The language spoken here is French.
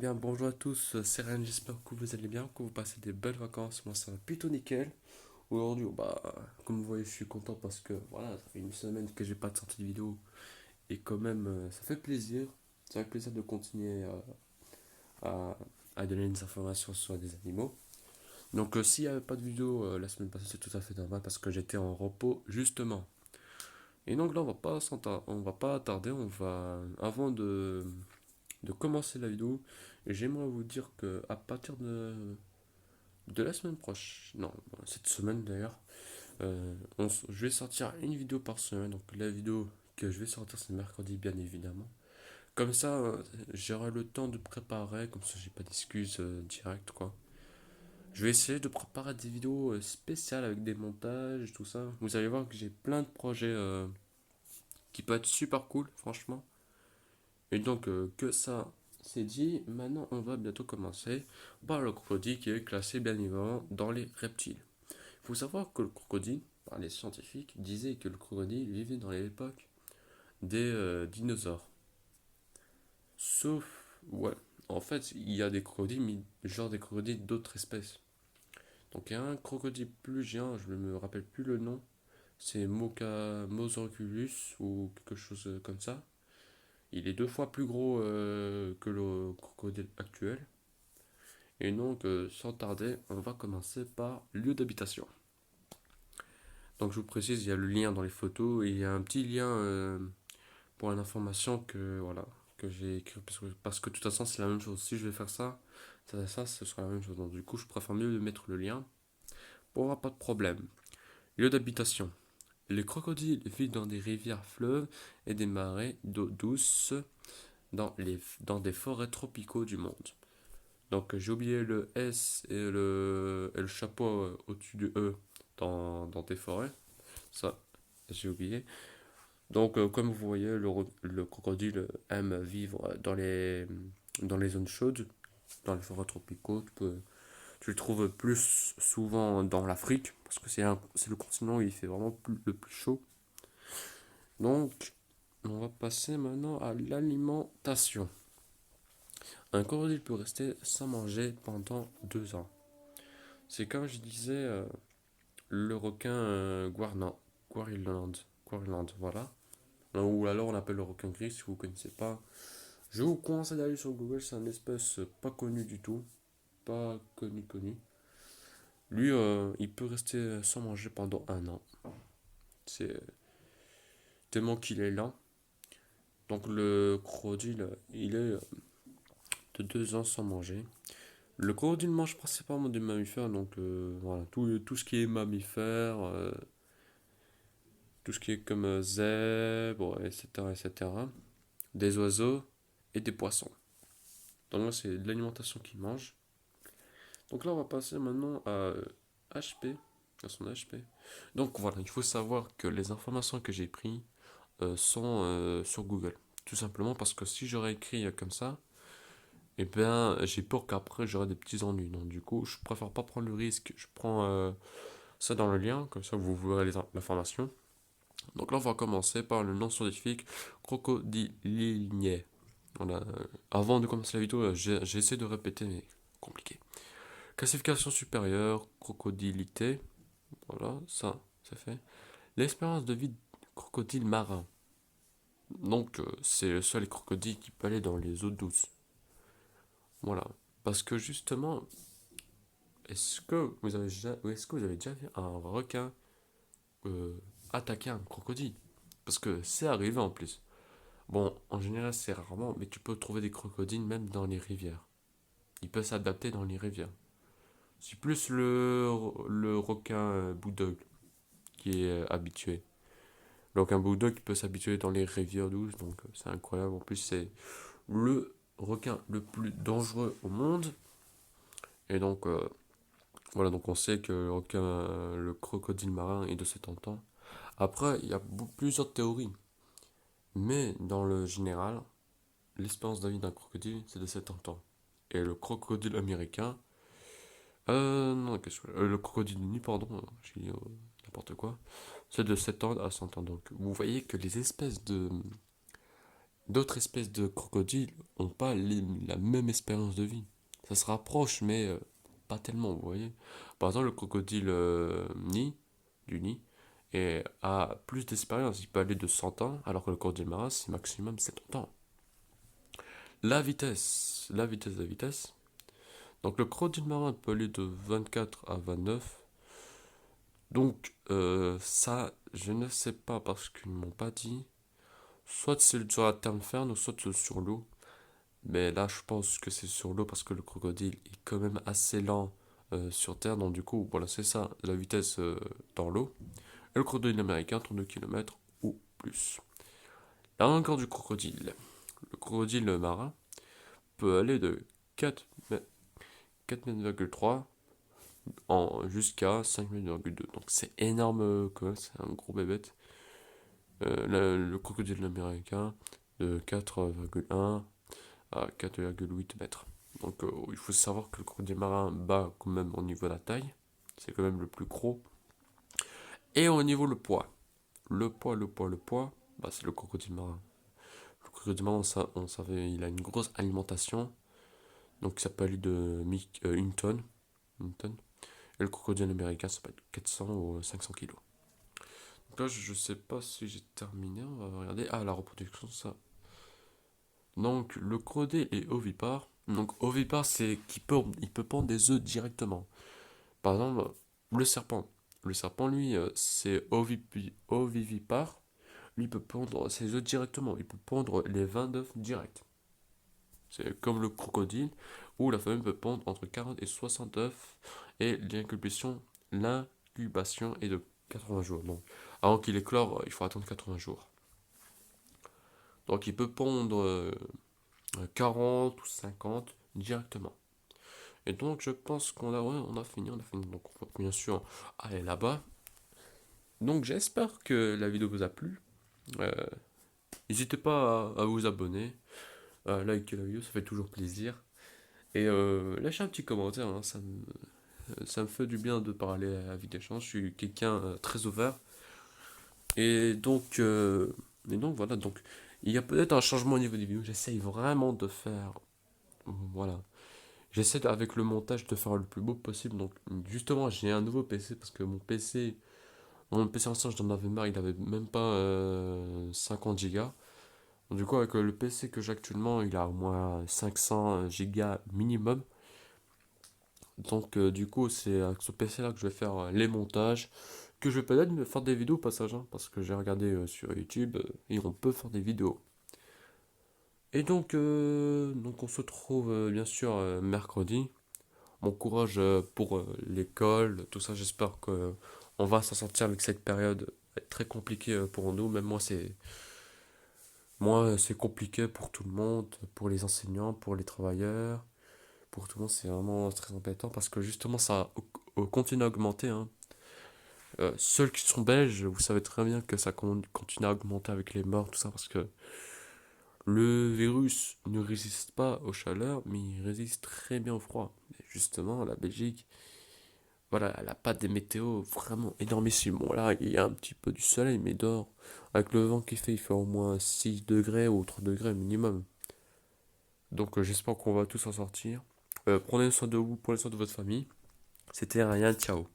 bien, bonjour à tous, c'est Ryan, j'espère que vous allez bien, que vous passez des belles vacances. Moi, ça va plutôt nickel. Aujourd'hui, comme vous voyez, je suis content parce que voilà, ça fait une semaine que j'ai pas de sortie de vidéo et quand même, ça fait plaisir. Ça fait plaisir de continuer à, à donner des informations sur des animaux. Donc, s'il n'y avait pas de vidéo la semaine passée, c'est tout à fait normal parce que j'étais en repos justement. Et donc là, on va pas attarder, avant de commencer la vidéo, j'aimerais vous dire que à partir de la semaine prochaine, non, cette semaine d'ailleurs, je vais sortir une vidéo par semaine. Donc la vidéo que je vais sortir, c'est mercredi, bien évidemment. Comme ça, j'aurai le temps de préparer, comme ça j'ai pas d'excuses directes, quoi. Je vais essayer de préparer des vidéos spéciales avec des montages, tout ça. Vous allez voir que j'ai plein de projets qui peuvent être super cool, franchement. Et donc, que ça c'est dit, maintenant on va bientôt commencer par le crocodile qui est classé bien évidemment dans les reptiles. Il faut savoir que le crocodile, par les scientifiques, disaient que le crocodile vivait dans l'époque des dinosaures. Sauf, ouais, en fait, il y a des crocodiles, mais genre des crocodiles d'autres espèces. Donc il y a un crocodile plus géant, je ne me rappelle plus le nom, c'est Mosaurus ou quelque chose comme ça. Il est deux fois plus gros que le crocodile actuel. Et donc, sans tarder, on va commencer par lieu d'habitation. Donc, je vous précise, il y a le lien dans les photos et il y a un petit lien pour une information que, voilà, que j'ai écrit parce que de toute façon, c'est la même chose. Si je vais faire ça, ce sera la même chose. Donc, du coup, je préfère mieux de mettre le lien pour avoir pas de problème. Lieu d'habitation. Les crocodiles vivent dans des rivières, fleuves et des marais d'eau douce dans des forêts tropicaux du monde. Donc j'ai oublié le S et le chapeau au-dessus du E dans tes forêts. Ça, j'ai oublié. Donc comme vous voyez, le crocodile aime vivre dans les zones chaudes, dans les forêts tropicaux. Tu le trouves plus souvent dans l'Afrique, parce que c'est le continent où il fait vraiment le plus chaud. Donc on va passer maintenant à l'alimentation. Un crocodile peut rester sans manger pendant 2 ans. C'est comme je disais, le requin Guariland, voilà. Ou alors on l'appelle le requin gris si vous ne connaissez pas. Je vous conseille d'aller sur Google, c'est une espèce pas connue du tout. Pas connu. Lui, il peut rester sans manger pendant 1 an. C'est tellement qu'il est lent. Donc le crocodile, il est de 2 ans sans manger. Le crocodile mange principalement des mammifères, donc voilà, tout ce qui est mammifères, tout ce qui est comme zèbre, etc., etc. Des oiseaux et des poissons. Donc là, c'est de l'alimentation qu'il mange. Donc là, on va passer maintenant à HP, à son HP. Donc voilà, il faut savoir que les informations que j'ai prises sont sur Google. Tout simplement parce que si j'aurais écrit comme ça, eh bien, j'ai peur qu'après j'aurai des petits ennuis. Donc du coup, je préfère pas prendre le risque. Je prends ça dans le lien, comme ça vous verrez l'information. Donc là, on va commencer par le nom scientifique crocodilier. Voilà. Avant de commencer la vidéo, j'ai essayé de répéter, mais compliqué. Classification supérieure, crocodilité. Voilà, ça, c'est fait. L'expérience de vie de crocodile marin. Donc, c'est le seul crocodile qui peut aller dans les eaux douces. Voilà. Parce que justement, est-ce que vous avez déjà vu un requin euh, attaquer un crocodile? Parce que c'est arrivé en plus. Bon, en général, c'est rarement, mais tu peux trouver des crocodiles même dans les rivières. Il peut s'adapter dans les rivières. C'est plus le requin bulldog qui est habitué. Donc un bulldog qui peut s'habituer dans les rivières douces, donc c'est incroyable. En plus, c'est le requin le plus dangereux au monde. Et donc, voilà, donc on sait que le crocodile marin est de 70 ans. Après, il y a plusieurs théories. Mais dans le général, l'espérance de vie d'un crocodile, c'est de 70 ans. Et le crocodile américain, non, le crocodile nu, pardon, j'ai dit n'importe quoi. C'est de 7 ans à 100 ans. Donc, vous voyez que les espèces d'autres espèces de crocodiles n'ont pas la même expérience de vie. Ça se rapproche, mais pas tellement, vous voyez. Par exemple, le crocodile du Nil, a plus d'expérience. Il peut aller de 100 ans, alors que le crocodile marin, c'est maximum 70 ans. La vitesse. Donc le crocodile marin peut aller de 24 à 29. Donc ça, je ne sais pas parce qu'ils ne m'ont pas dit. Soit c'est sur la terre ferme, ou soit c'est sur l'eau. Mais là, je pense que c'est sur l'eau parce que le crocodile est quand même assez lent sur terre. Donc du coup, voilà, c'est ça, la vitesse dans l'eau. Et le crocodile américain, 32 km ou plus. La longueur du crocodile. Le crocodile marin peut aller de 4 mètres, 4,3 en jusqu'à 5,2 mètres. Donc c'est énorme quand même, c'est un gros bébête. Le crocodile américain de 4,1 à 4,8 mètres. Donc il faut savoir que le crocodile marin bat quand même au niveau de la taille. C'est quand même le plus gros. Et au niveau le poids. Le poids, bah, c'est le crocodile marin. Le crocodile marin, on savait, il a une grosse alimentation. Donc ça peut aller de une tonne. Et le crocodile américain, ça peut être 400 ou 500 kilos. Donc là, je sais pas si j'ai terminé. On va regarder. Ah, la reproduction, ça. Donc le crocodile est ovipare. Donc ovipare, c'est il peut pondre des œufs directement. Par exemple, le serpent. Le serpent, lui, c'est ovivipare. Lui, il peut pondre ses œufs directement. Il peut pondre les 20 d'œufs direct. C'est comme le crocodile, où la femelle peut pondre entre 40 et 60 œufs. Et l'incubation est de 80 jours. Donc, avant qu'il éclore, il faut attendre 80 jours. Donc, il peut pondre 40 ou 50 directement. Et donc, je pense on a fini, on a fini. Donc, on va bien sûr aller là-bas. Donc, j'espère que la vidéo vous a plu. Euh, N'hésitez pas à vous abonner, à liker la vidéo, ça fait toujours plaisir. Et lâchez un petit commentaire, hein, ça me fait du bien de parler à vie d'échange. Je suis quelqu'un très ouvert. Et donc, voilà. Donc, il y a peut-être un changement au niveau des vidéos. J'essaye vraiment de faire. Voilà. Avec le montage de faire le plus beau possible. Donc, justement, j'ai un nouveau PC parce que mon PC ancien, j'en avais marre. Il avait même pas 50 gigas. Du coup, avec le PC que j'ai actuellement, il a au moins 500 gigas minimum. Donc, du coup, c'est avec ce PC-là que je vais faire les montages. Que je vais peut-être me faire des vidéos au passage, hein, parce que j'ai regardé sur YouTube et on peut faire des vidéos. Et donc on se retrouve bien sûr mercredi. Bon courage pour l'école, tout ça. J'espère que on va s'en sortir avec cette période très compliquée pour nous. Même moi, c'est compliqué pour tout le monde, pour les enseignants, pour les travailleurs, pour tout le monde. C'est vraiment très embêtant parce que justement ça continue à augmenter, hein. Ceux qui sont belges, vous savez très bien que ça continue à augmenter avec les morts, tout ça, parce que le virus ne résiste pas aux chaleurs, mais il résiste très bien au froid. Et justement, la Belgique, voilà, elle n'a pas des météos vraiment énormissimes. Bon, là, il y a un petit peu du soleil, mais dehors, avec le vent qu'il fait, il fait au moins 6 degrés ou 3 degrés minimum. Donc, j'espère qu'on va tous en sortir. Prenez soin de vous, prenez soin de votre famille. C'était Ryan, ciao.